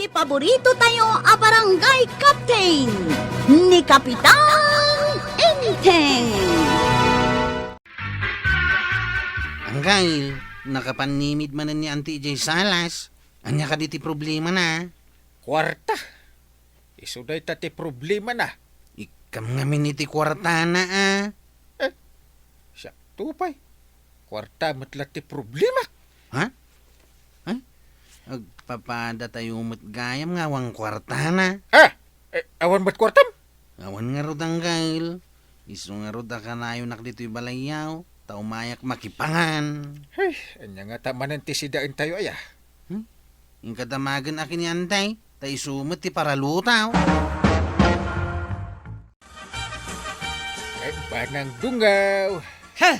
iti paborito tayo a barangay captain ni Kapitan Enteng. Anggail, nakapanimid man ni Auntie J. Salas. Anya ka diti problema na. Kwarta. Isuday tati problema na. Ikam ngamin iti kwarta na Siya tupay. Kwarta matlati problema. Ha? Ay? Agpapada tayo matgayam nga wang kwarta na. Awan ba't kwartam? Awan nga rod Anggail. Iso nga rod akanayo nak dito'y balayaw. Taumayak makipangan. Ay, anya nga tamanan ti sidain tayo aya. Yung kadamagan akin ni Antay. Tay sumot ti paralutaw. Ay, banang dungaw. Ha!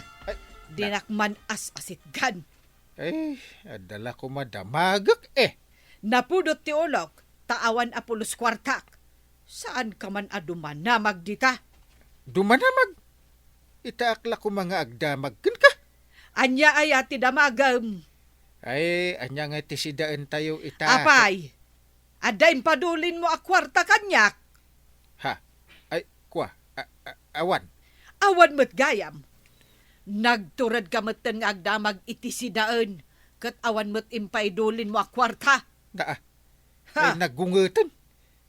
Dinakman as-asitgan. Ay, adala ko madamagak Napudot ti ulok, taawan apulos kwartak. Saan ka man aduman na magdita? Dumanamag. Itaakla ko mga agdamag ka. Anya ay ti damagam. Ay, anya nga ti sidaan tayo Apay, adain padulin mo a kwarta kanyak. Ha? Ay, kwa. Awan. Awan mo't gayam. Nagturad ka mo't nga agdamag iti sidaan. Kat awan mo't impaidulin mo a kwarta. Daa. Ha? Ay, nagungutan.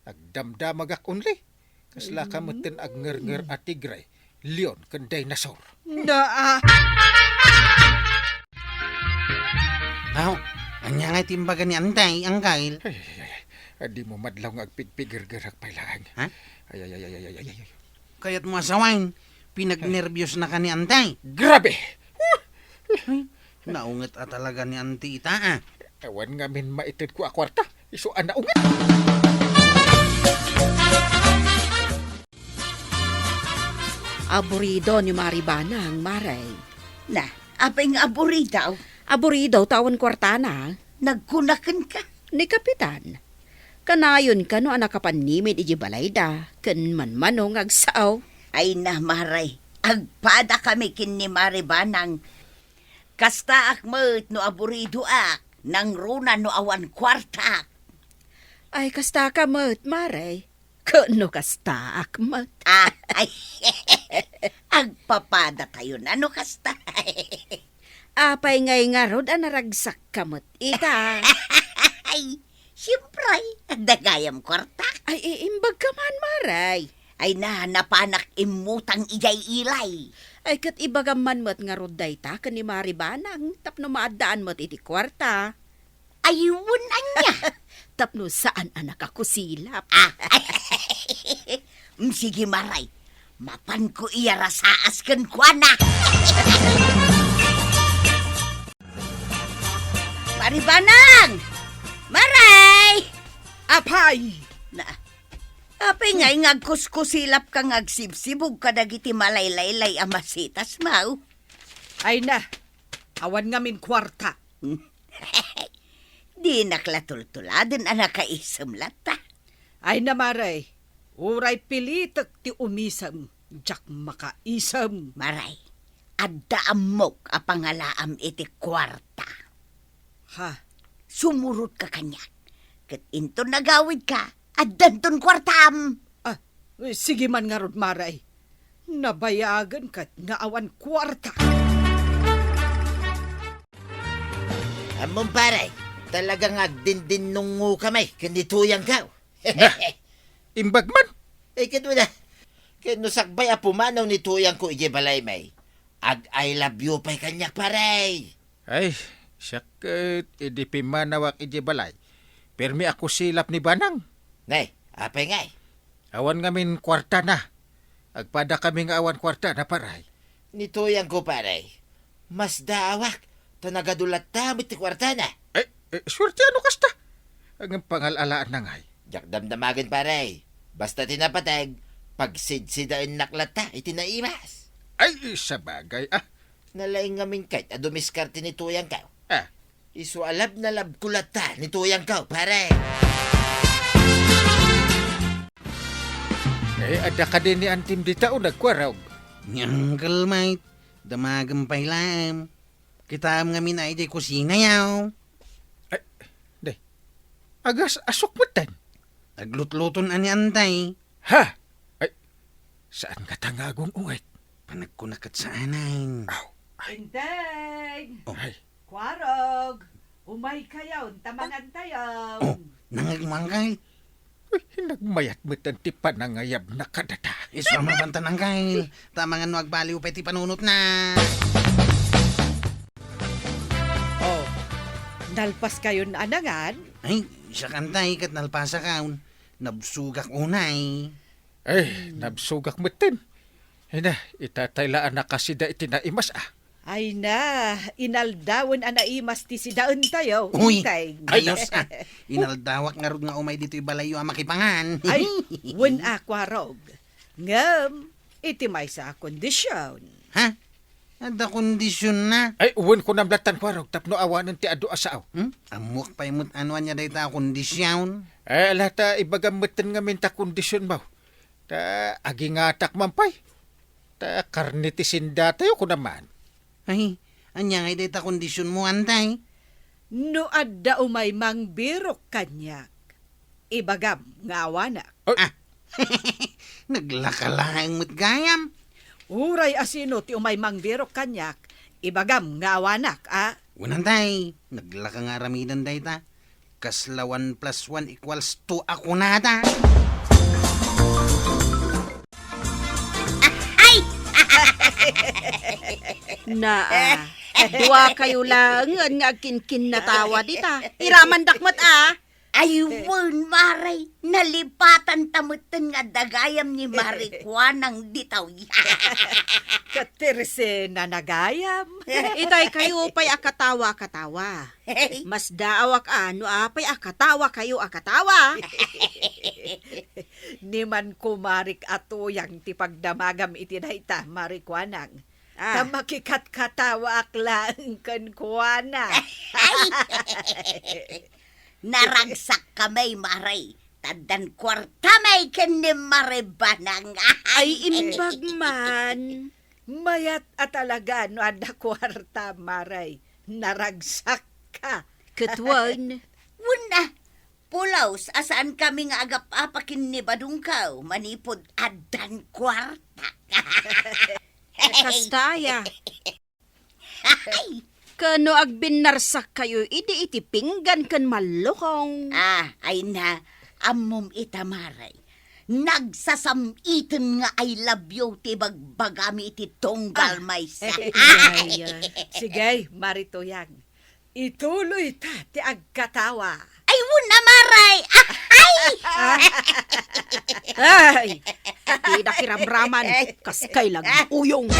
Nagdamdamag akunli. Kasla ka mutin agnger-nger at tigray. Leon kan dinosaur. Na Aw, anya nga timbaga ni Antay, Anggail. Adi mo madlaw nga agpigpigir-girak pailaan. Ha? Ay. Kaya't mo asawain. Pinagnervyos na ka ni Antay. Grabe! Naungat talaga ni Auntie ita Awan nga min maitid ko akwarta. Isuan na ungat. Aburido ni Maribana ang maray. Na, apay nga aburidaw. Aburido tawon kwartana Nagkunakan ka. ni Kapitan. Kanayon ka no anak kapanimid iji balayda. Kan manmanong agsaaw. Ay na, Maray. Agpada kami kin ni Maribanang. Kasta akmet no aburido ak. Nang runa no awan kwarta. Ay kasta ka mat, maray. Kano kasta akmat. Ay, agpapada tayo na no kasta. Apay ngay nga rod anaragsak kamot ita. Ay, siyempre, dagayam kwarta. Ay iimbag ka man, maray. Ay na, napanak imutang ijay ilay. Ay kat ibagaman mo't nga rod dayta kan ni Maribanang tapno maadaan mo't iti kwarta. Ayun anya. Tapno saan anak ako silap. Sige, Maray. Mapan ko iya rasaas kan kwa na. Maribanang! Maray! apay! Na, apay nga ngagkuskusilap ka ngagsibsibog ka dagiti malaylaylay amasitas mau. Ay na, awan nga min kwarta. Di naklatultuladan anak kaisam lata. Ay na maray, uray pilitek ti umisam, jak makaisam. Maray, adda amok a pangalaam iti kwarta. Ha? Sumurot ka kanyak. Kat into nagawid ka, addan ton kwartam. Sige man nga rod maray. Nabayagan kat nga awan kwarta. Among paray, talagang agdindin nungu kamay, kanituyang ka. Imbag man. Kano na, kano sakbay apumanaw ni tuyang ko ije balay may. I love you pa'y kanyak paray. Ay, sakit. Idi pimanawak iji balay. Permi ako silap ni Banang. Ngay, apay ngay. Awan nga min kwarta na. Agpada kami nga awan kwarta na paray. Ni tuyang ko paray. Mas dawak, tanagadulat tamit ti kwarta na. Swerte ano kasta? Ang pangalalaan na ngay. Jak damdamagan paray. Basta tinapatag, pagsidsidain naklata, itinaimas. Ay, sa bagay Nalaing ngamin kahit adumiskarte ni tuyang ka. Ah. Isu alab na lab kulata ni tuyang ka, paray. Ada ka din ni Antim di tao nagkwarog. Nyanggal mate, damagang pailam. Kita nga minay di kusina yaw. Agas asok meten. Aglutluton ani antay. Ha? Ay, saan ka tangagong uwit? Panagkunakat sa anay. Inteng! Ay, Kwarog! Umay kayo, tamangan tayo. Oh, nangagmangkay. uy, hinagmayat meten ti panangayab na kadata. Iso mabantan ang kail. Tamangan no agbaliw pa ti panunot na. Oh, nalpas kayo na anangan? Ay, siya kantay kat nalpasa kaun. Nabsugak unay. Ay, nabsugak meten. Ay na, itataylaan na kasi da itinaimas Ay na, inaldawan anaimas ti si daon tayo. Uy, Inteng. ayos ah. Inaldawak nga rod nga umay dito ibalayo ang makipangan. Ay, wen akwarog. Ngam, iti may sa kondisyon. Ha? Ada kondisyon na. Ay, uwan ko namlatan kwarog tapno awanan ti adu asaaw. Amok pa imot ano niya dayta kondisyon. Ay, alata ibagamutan nga minta kondisyon mo. Ta, agi nga takmampay. Ta, karnitisin datayo ko naman. Ay, anya nga dayta kondisyon mo antay. No adda umay mang birok kanyak. Ibagam nga awanak. Naglakalahang mo't gayam. Uray asino ti umay mang birok kanyak. Ibagam nga awanak, ah. Unantay, naglaka nga ramidan dayta. Kasla 1 + 1 = 2 ako nata. Na, duwa kayo lang nga kinkin na tawa dita. Iraman dakmat Ayun, Maray, nalipatan tamutan nga dagayam ni Marikwa ng ditaw. Katirse na nagayam. Itay kayo pa'y akatawa-katawa. Mas daawak ano apay akatawa kayo akatawa. Niman ko marik ato yang tipagdamagam iti dayta marikwanang. Tamakikat katawa aklang kan kuwana. Naragsak kamay, Maray. Tadan kwarta may kani Maribanang. Ay imbag man. Mayat at talaga no ada kwarta maray. Naragsak ka. Katwan. Wuna, pulaws, asaan kami nga agap-apakin ni Badungkaw, manipod adan kwarta. Kastaya. Kano agbinarsak kayo, iti pinggan kan malukong. Ay na, amom itamaray. Nagsasamitin nga I love you ti bagbagami iti tonggal maysa. Sige, marito yang. Ituloy ta ti agkatawa. Ay, wuna maray! Ay, tidak kiramraman, kaskay lang uyong.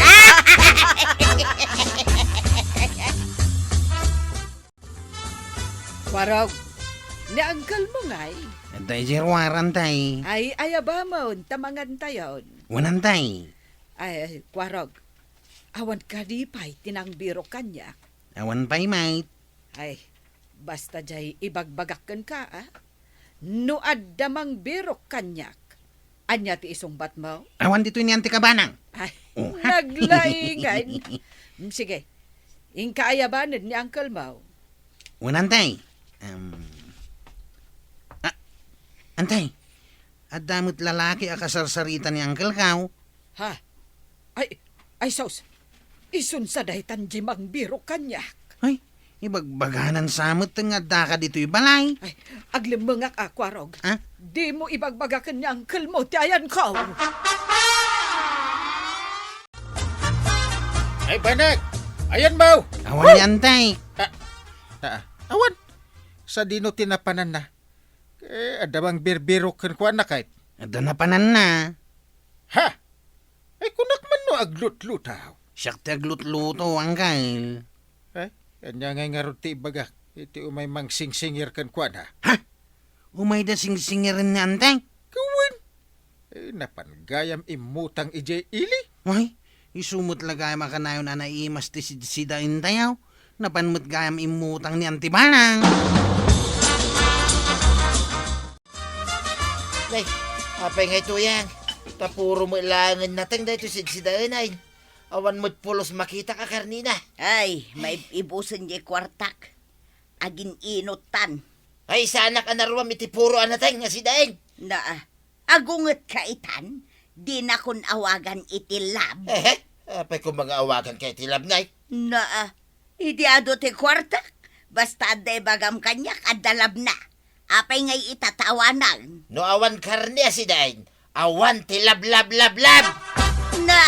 Warog, naangkal mo ngay. Day jirwaran tay. Ay, ayaba mo, tamangan tayon. Wanantay. Ay, kwarog, awan ka di pa'y tinangbiro kanya. Awan pa'y mate. Ay, basta jay ibagbagakan ka, ah. No addamang birok kanyak. Anya ti isungbat mo? Awan dito ni Auntie Kabanang. Ay, naglaingan. Sige, ingkaayabanan ni Uncle Mau. Wanantay. Antay. Adamot lalaki akasarsarita ni Uncle Kaw. Ha? Ay, sos. Isun sa dahitan jimang birok kanyak. Ay, ibagbaganan samot nga daka dito'y balay. Ay, aglimengak akwarog. Ha? Di mo ibagbagakan ni Uncle mo, ti ayan ko. Ay, banag! Ayan mo! Awan yan, tay. Awan! Sa dino tinapanan na. Adamang birbiro kan kuan na kahit. Ada na panan na. Ha? Ay, kunak man no aglut-lutaw. Siyak ti aglut-luto ang kail. Ay, kanya ngay nga ron ti ibaga. Iti umay mang sing-singir kan kuan ha. Umay da sing-singirin ni antay. Gawin! Napangayam imutang ijay ili. Why? Isumot lagay makanayon na naimas ti sida intayaw. Napanmut gayam imutang ni Antibanang. Nay, apay nga ito yan. Tapuro mo ilangan natin dahito sidsidaan ay. Awan mo't pulos makita ka karnina. Ay, may ibusin di kwartak. Agin inutan. Ay sana ka naruam iti puro anatay nga si Daeng. Na, agungot ka itan, di na kun awagan iti lab. Apay kung mga awagan kay tilab ngay. Na, idi ado ti kwarta, basta de bagam kanyak adalab na. Apay ngay itatawanan. No awan karne si Daeng, awan tilab lab lab lab. Na,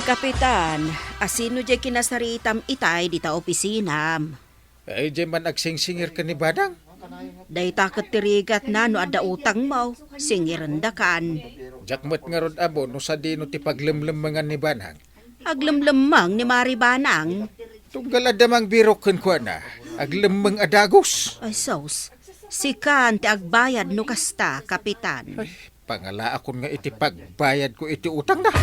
Kapitan, asino jay kinasaritam itay di ta opisinam. Ay, di man agsingsingir ka ni Badang. Day takot tirigat na no ada utang mo, singiranda kan. Jakmat nga rod abo, no sa dino ti paglemlemangan ni Banang. Aglemlemang ni Mari Banang. Tunggal adamang birok ko na, aglemang adagos. Ay sos, sikan ti agbayad no kasta, kapitan. Ay, pangala akon nga iti pagbayad ko iti utang na.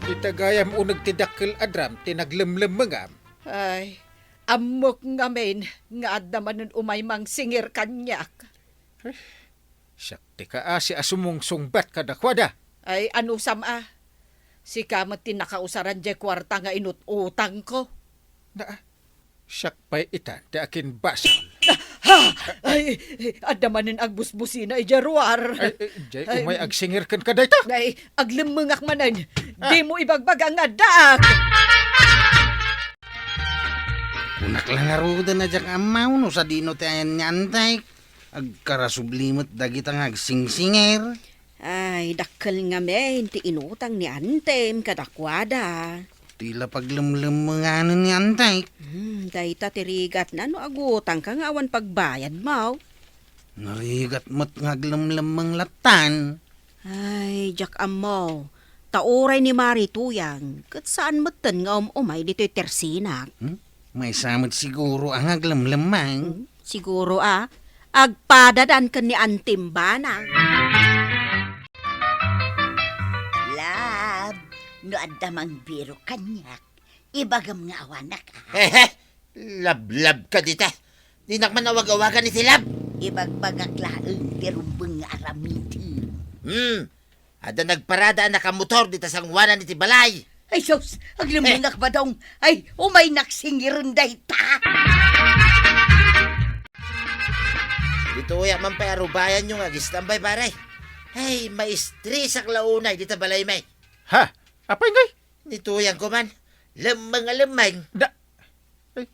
Itagayam unag ti dakkel adram, tinaglemlemangam. Ay, amok ngamen nga adamanan umay mang singir kanyak. Sakti ka si asumong sungbat kadakwada. Ay, ano sama? Si kamat tinakausaran jay kwarta nga inututang ko. Na, siyak pa'y ita, di akin basol. Ay, adamanan agbusbusina ijaruar. Ay, jay, umay agsingir kan kadayta. Ay, aglimengak manan. Di mo ibagbag ang adak. Kunak lang aruda na jak amaw no sa dino ti ayan ni antay. Agkarasublimot dagita nga agsingsingir. Ay, dakkel nga men, ti inutang ni Antem kadakwada. Tila paglemlem mga ano ni antay. Dayta tirigat na no agutang ka nga awan pagbayad mo. Narigat mat ngaglemlem mang latan. Ay, jak amo. Tauray ni Mari Tuyang, kat saan matan nga umay dito'y tersinak. May samot siguro ang aglemlemang. Siguro agpadadan ka ni Antim Banang. lab, no adamang biro kanyak, ibagam nga awanak. Lab-lab ka dita. Di nakmanawag-awagan ni tilab. Ibagbagak laeng tirumbeng nga aramiti. Ada nagparada ang nakamotor dita sang wanan iti balay. Ay, sos, aglimunak ba daw? Ay, umay naksingirin day ta. Dito uya man pa arubayan nyo nga gistambay pare. Hey, maistri sak launay dita balay may. Ha? Apay ngay? Dito uyan ko man. Lemang. Da, ay,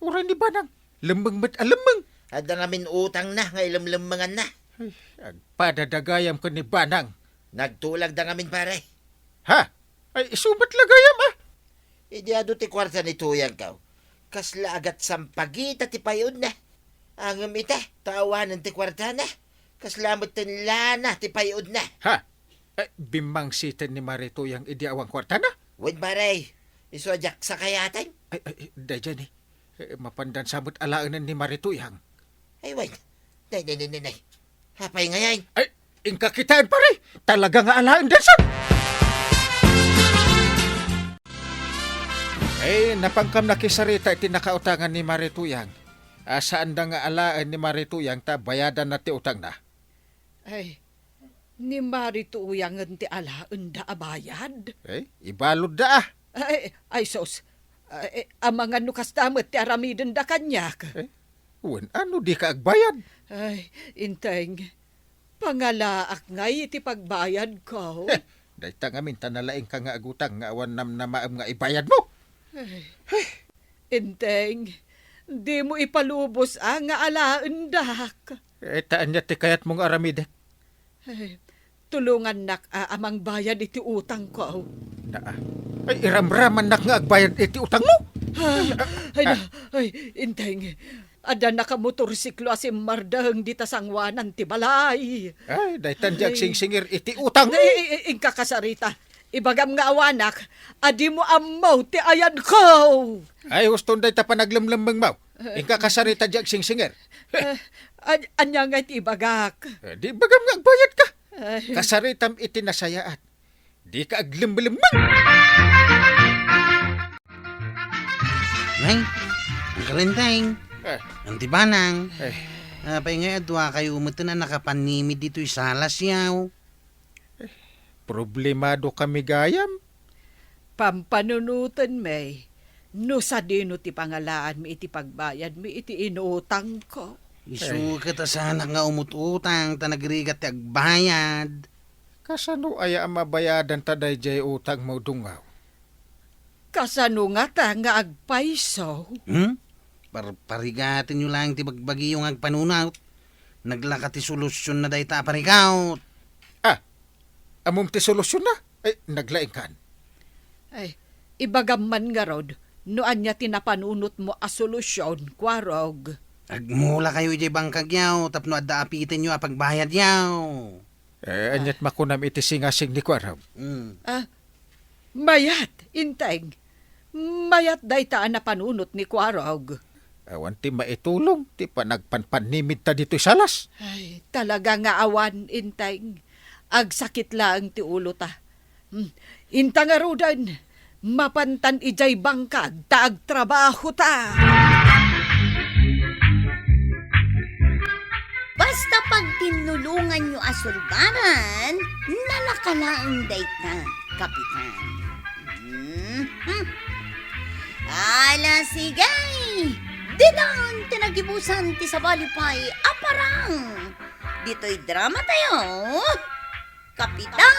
uray ni Banang. Lembang mat alemang. Ada ngamin utang na nga ilemlemangan na. Ay, agpadadagayam ko ni Banang. Nagtulag da ngamin pare. Ha? Ay, isubat lagayam Idi ado ti kwarta ni tuyang kaw. Kasla agat sampagita ti payod na. Angam ita, tawanan ti kwarta na. Kaslamot tin lana ti payod na. Ha? Ay, bimang sitan ni Marito yung idiawang kwarta na? Wait pare, iswajak sa kayatan. Ay, dyan mapandan sabot alaanan ni Marito yang. Ay wait, nay. Hapay ngayon. Ay, ingkakitaan pare. Talaga nga alaan dansan. Ay, napangkam na kisarita iti nakautangan ni Marituyang. Saan da nga alaan ni Marituyang ta bayadan na ti utang na? Ay, ni Mari Tuyangan ti alaan da abayad. Ay, ibalod da Ay sos, amang ano kastamot ti aramiden da kanyak. Wen, ano di ka agbayad? Ay, inteng, pangalaak ngay iti pagbayad ko. Dahita nga minta nalaing ka nga agutang nga awan nam na maam nga ibayad mo. Inteng, di mo ipalubos nga alaan dak. Taan niya ti kayat mong aramide. Ay, tulungan nak amang bayad iti utang ko. Ay, iramraman nak nga agbayad iti utang mo. Ay, inteng, ada nakamotorsiklo asim mardang di tasangwanan ti balay. Ay, dahitan di agsingsingir iti utang mo. Ingka kasarita, ibagam nga awanak, adi mo amaw ti ayan ko. Ay, huston dahi ta panaglamlambang mau. Ingka kasarita di agsingsingir. Anya nga ti ibagak. Di bagam nga agbayad ka. Ay, Kasaritam iti nasayaan. Di ka aglamlambang. Nay, ang karintay. Ang tibanang. Ay, Apay nga adwa kayo umutin na nakapanimid dito salas yaw. problemado kami gayam. pampanunutan may. No sa dino ti pangalaan mi iti pagbayad mi iti inuutang ko. Isukat ta sana nga umututang ta nagrigat ti agbayad. Kasano aya ang mabayadan ta dayjay utang mo dungaw? Kasano nga ta nga agpaiso? Parigatin nyo lang ti bagbagi yung agpanunaw. Naglaka ti solusyon na day ta parikaw. Amom ti solusyon na? Ay, naglaing kan. Ay, ibagam man nga rod, noan niya tinapanunot mo a solusyon, kwarog. Agmula kayo ijay bangkag yaw, tapno adda apitin nyo apagbayad yaw. Anyat makunam iti singasing ni Kwaraw. Mayat, inteng. Mayat day taan na panunot ni kwarog. Awan ti maitulong, ti panagpanpanimid ta dito salas. Ay, talaga nga awan, inteng. Agsakit lang ti ulo ta. Inta nga rodan, mapantan ijay bangkag, taag trabaho ta. Basta pag tinulungan nyo asulbaran, nalakalaang dayta, kapitan. Ala sigay! Dinan tinagibusan ti sabalipay aparang. Dito'y drama tayo. Kapitan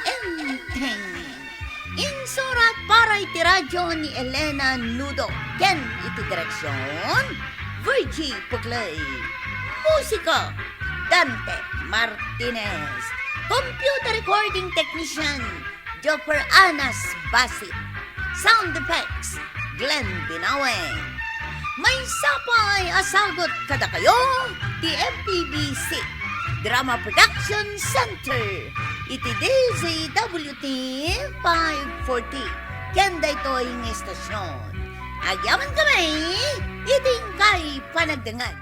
Enteng. Insurat para iti radyo ni Elena Nudo. Ken iti direksyon Virgie Puglay. Musika Dante Martinez. Computer recording technician Jopper Anas Basit. Sound effects Glenn Binawe. May sapay asagot kada kayo ti MPBC Drama Production Center. Iti DZWT 540. Kenda ito ang estasyon. Agyaman kami, iting kay panagdangag.